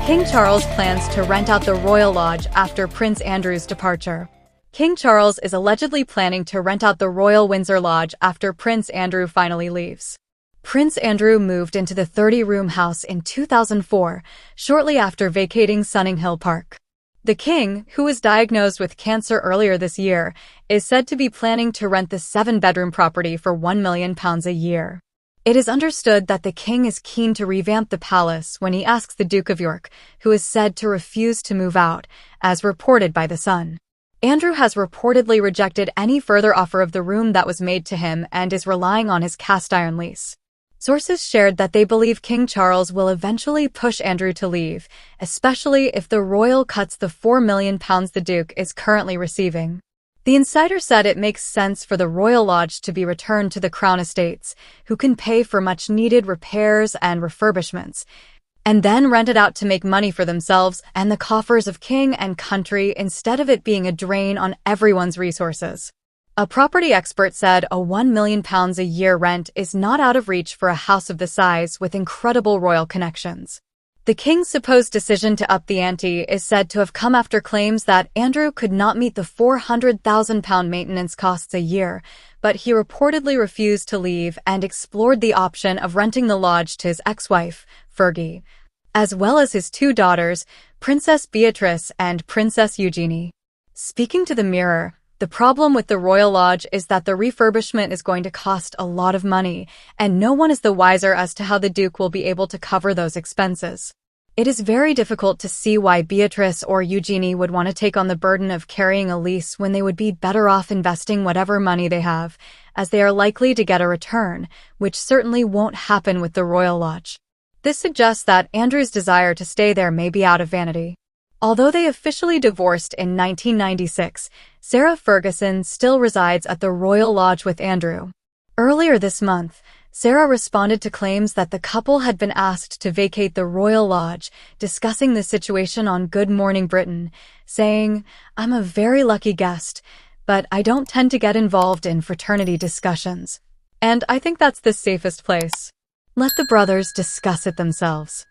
King Charles plans to rent out the Royal Lodge after Prince Andrew's departure. King Charles is allegedly planning to rent out the Royal Windsor Lodge after Prince Andrew finally leaves. Prince Andrew moved into the 30-room house in 2004, shortly after vacating Sunninghill Park. The king, who was diagnosed with cancer earlier this year, is said to be planning to rent the 7-bedroom property for £1 million a year. It is understood that the king is keen to revamp the palace when he asks the Duke of York, who is said to refuse to move out, as reported by The Sun. Andrew has reportedly rejected any further offer of the room that was made to him and is relying on his cast-iron lease. Sources shared that they believe King Charles will eventually push Andrew to leave, especially if the royal cuts the £4 million the Duke is currently receiving. The insider said it makes sense for the Royal Lodge to be returned to the Crown Estates, who can pay for much-needed repairs and refurbishments, and then rent it out to make money for themselves and the coffers of king and country instead of it being a drain on everyone's resources. A property expert said a £1 million a year rent is not out of reach for a house of the size with incredible royal connections. The king's supposed decision to up the ante is said to have come after claims that Andrew could not meet the £400,000 maintenance costs a year, but he reportedly refused to leave and explored the option of renting the lodge to his ex-wife, Fergie, as well as his 2 daughters, Princess Beatrice and Princess Eugenie. Speaking to the Mirror, the problem with the Royal Lodge is that the refurbishment is going to cost a lot of money, and no one is the wiser as to how the Duke will be able to cover those expenses. It is very difficult to see why Beatrice or Eugenie would want to take on the burden of carrying a lease when they would be better off investing whatever money they have, as they are likely to get a return, which certainly won't happen with the Royal Lodge. This suggests that Andrew's desire to stay there may be out of vanity. Although they officially divorced in 1996, Sarah Ferguson still resides at the Royal Lodge with Andrew. Earlier this month, Sarah responded to claims that the couple had been asked to vacate the Royal Lodge, discussing the situation on Good Morning Britain, saying, "I'm a very lucky guest, but I don't tend to get involved in fraternity discussions. And I think that's the safest place. Let the brothers discuss it themselves."